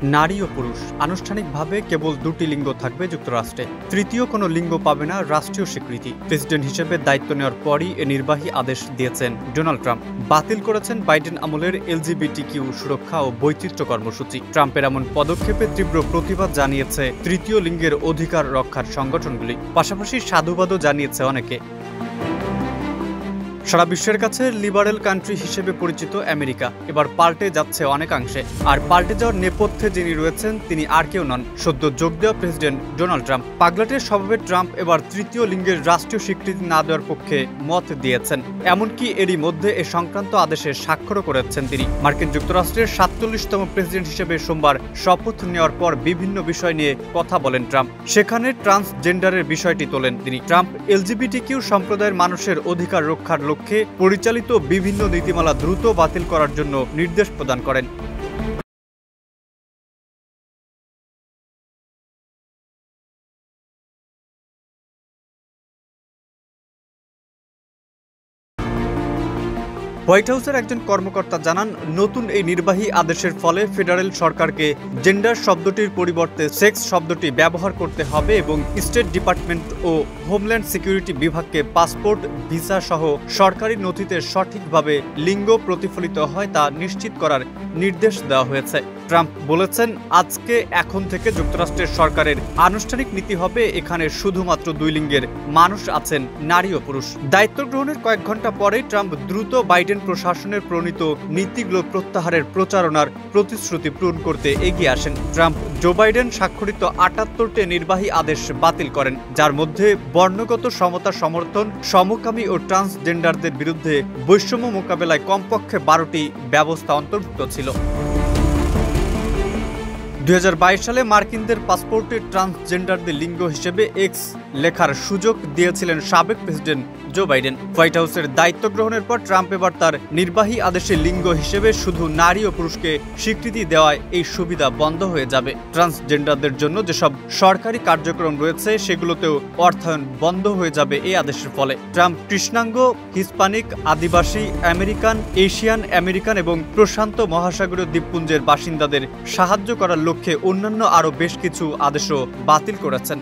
নারী ও পুরুষ আনুষ্ঠানিকভাবে কেবল দুটি লিঙ্গ থাকবে যুক্তরাষ্ট্রে। তৃতীয় কোনো লিঙ্গ পাবে না রাষ্ট্রীয় স্বীকৃতি। প্রেসিডেন্ট হিসেবে দায়িত্ব নেওয়ার পরই এ নির্বাহী আদেশ দিয়েছেন ডোনাল্ড ট্রাম্প। বাতিল করেছেন বাইডেন আমলের এলজিবিটিকিউ সুরক্ষা ও বৈচিত্র্য কর্মসূচি। ট্রাম্পের এমন পদক্ষেপে তীব্র প্রতিবাদ জানিয়েছে তৃতীয় লিঙ্গের অধিকার রক্ষার সংগঠনগুলি। পাশাপাশি সাধুবাদও জানিয়েছে অনেকে। সারা বিশ্বের কাছে লিবারেল কান্ট্রি হিসেবে পরিচিত আমেরিকা এবার পাল্টে যাচ্ছে অনেকাংশে। আর পাল্টে যাওয়ার নেপথ্যে যিনি রয়েছেন তিনি আর কেউ নন, সদ্য যোগ দেওয়া প্রেসিডেন্ট ডোনাল্ড ট্রাম্প। পাগলাটের স্বভাবে ট্রাম্প এবার তৃতীয় লিঙ্গের রাষ্ট্রীয় স্বীকৃতি না দেওয়ার পক্ষে মত দিয়েছেন। এমনকি এরই মধ্যে এ সংক্রান্ত আদেশে স্বাক্ষরও করেছেন তিনি। মার্কিন যুক্তরাষ্ট্রের ৪৭তম প্রেসিডেন্ট হিসেবে সোমবার শপথ নেওয়ার পর বিভিন্ন বিষয় নিয়ে কথা বলেন ট্রাম্প। সেখানে ট্রান্সজেন্ডারের বিষয়টি তোলেন তিনি। ট্রাম্প এলজিবিটিকিউ সম্প্রদায়ের মানুষের অধিকার রক্ষার লক্ষ্যে পরিচালিত বিভিন্ন নীতিমালা দ্রুত বাতিল করার জন্য নির্দেশ প্রদান করেন। হোয়াইট হাউসের একজন কর্মকর্তা জানান, নতুন এই নির্বাহী আদেশের ফলে ফেডারেল সরকারকে জেন্ডার শব্দটির পরিবর্তে সেক্স শব্দটি ব্যবহার করতে হবে এবং স্টেট ডিপার্টমেন্ট ও হোমল্যান্ড সিকিউরিটি বিভাগকে পাসপোর্ট, ভিসা সহ সরকারি নথিতে সঠিকভাবে লিঙ্গ প্রতিফলিত হয় তা নিশ্চিত করার নির্দেশ দেওয়া হয়েছে। ট্রাম্প বলেছেন, আজকে এখন থেকে যুক্তরাষ্ট্রের সরকারের আনুষ্ঠানিক নীতি হবে এখানে শুধুমাত্র দুই লিঙ্গের মানুষ আছেন, নারী ও পুরুষ। দায়িত্ব গ্রহণের কয়েক ঘন্টা পরেই ট্রাম্প দ্রুত বাইডেন প্রশাসনের প্রণীত নীতিগুলো প্রত্যাহারের প্রচারণার প্রতিশ্রুতি পূরণ করতে এগিয়ে আসেন। ট্রাম্প জো বাইডেন স্বাক্ষরিত ৭৮টি নির্বাহী আদেশ বাতিল করেন, যার মধ্যে বর্ণগত সমতা সমর্থন, সমকামী ও ট্রান্সজেন্ডারদের বিরুদ্ধে বৈষম্য মোকাবেলায় কমপক্ষে ১২টি ব্যবস্থা অন্তর্ভুক্ত ছিল। ২০২২ সালে মার্কিনদের পাসপোর্টে ট্রান্সজেন্ডারদের লিঙ্গ হিসেবে এক্স লেখার সুযোগ দিয়েছিলেন সাবেক প্রেসিডেন্ট জো বাইডেন। হোয়াইট হাউসের দায়িত্ব গ্রহণের পর ট্রাম্প এবার তার নির্বাহী আদেশে লিঙ্গ হিসেবে শুধু নারী ও পুরুষকে স্বীকৃতি দেওয়ায় এই সুবিধা বন্ধ হয়ে যাবে। ট্রান্সজেন্ডারদের জন্য যেসব সরকারি কার্যক্রম রয়েছে সেগুলোতেও অর্থায়ন বন্ধ হয়ে যাবে এই আদেশের ফলে। ট্রাম্প কৃষ্ণাঙ্গ, হিস্পানিক, আদিবাসী, আমেরিকান, এশিয়ান আমেরিকান এবং প্রশান্ত মহাসাগরীয় দ্বীপপুঞ্জের বাসিন্দাদের সাহায্য করার লক্ষ্যে অন্যান্য আরও বেশ কিছু আদেশও বাতিল করেছেন।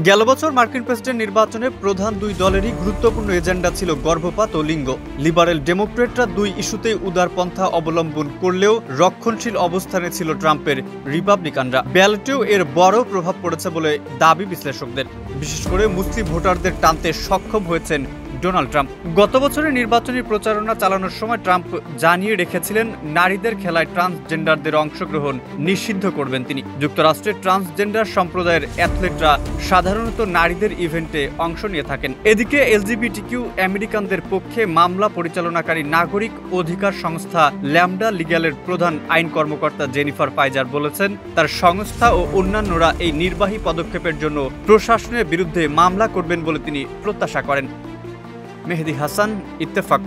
গেল বছর মার্কিন প্রেসিডেন্ট নির্বাচনে প্রধান দুই দলেরই গুরুত্বপূর্ণ এজেন্ডা ছিল গর্ভপাত ও লিঙ্গ। লিবারেল ডেমোক্রেটরা দুই ইস্যুতেই উদারপন্থা অবলম্বন করলেও রক্ষণশীল অবস্থানে ছিল ট্রাম্পের রিপাবলিকানরা। ব্যালটেও এর বড় প্রভাব পড়েছে বলে দাবি বিশ্লেষকদের। বিশেষ করে মুসলিম ভোটারদের টানতে সক্ষম হয়েছেন ডোনাল্ড ট্রাম্প। গত বছরের নির্বাচনী প্রচারণা চালানোর সময় ট্রাম্প জানিয়ে রেখেছিলেন, নারীদের খেলায় ট্রান্সজেন্ডারদের অংশগ্রহণ নিষিদ্ধ করবেন তিনি। যুক্তরাষ্ট্রের ট্রান্সজেন্ডার সম্প্রদায়ের অ্যাথলেটরা সাধারণত নারীদের ইভেন্টে অংশ নিয়ে থাকেন। এদিকে এলজিবিটিকিউ আমেরিকানদের পক্ষে মামলা পরিচালনাকারী নাগরিক অধিকার সংস্থা ল্যামডা লিগ্যালের প্রধান আইন কর্মকর্তা জেনিফার ফাইজার বলেছেন, তার সংস্থা ও অন্যান্যরা এই নির্বাহী পদক্ষেপের জন্য প্রশাসনের বিরুদ্ধে মামলা করবেন বলে তিনি প্রত্যাশা করেন। মেহেদি হাসান, ইত্তেফাক।